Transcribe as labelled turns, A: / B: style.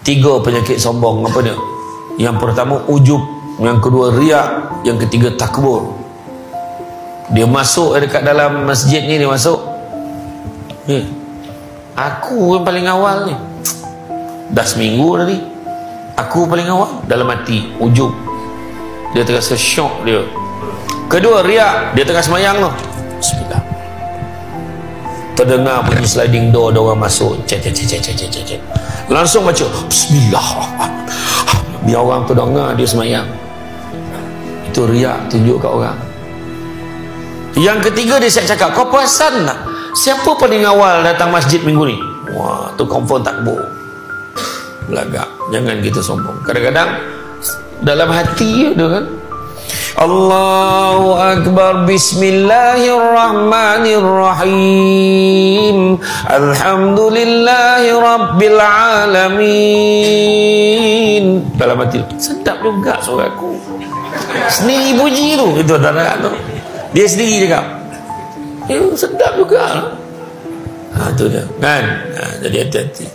A: 3 penyakit sombong. Apa dia? Yang pertama ujub, yang kedua riak, yang ketiga takbur. Dia masuk dekat dalam masjid ni, dia masuk, aku yang paling awal ni, dah seminggu tadi aku paling awal. Dalam hati ujub, dia terasa syok dia. Kedua riak, dia tengah semayang tu, bismillah, terdengar bunyi sliding door, ada orang masuk, cek, langsung baca bismillah, biar orang tu dengar dia semayang. Itu riak, tunjuk kat orang. Yang ketiga dia siap cakap, kau perasan tak siapa paling awal datang masjid minggu ni? Wah, tu confirm takbur. Belagak. Jangan kita sombong. Kadang-kadang dalam hati ada kan, Allahu Akbar, Bismillahirrahmanirrahim, Alhamdulillahi Rabbil Alamin. Dalam hati, sedap juga suara aku, sendiri puji tu. Itu tak tu, dia sendiri cakap, sedap juga. Tu dia kan. Jadi hati-hati.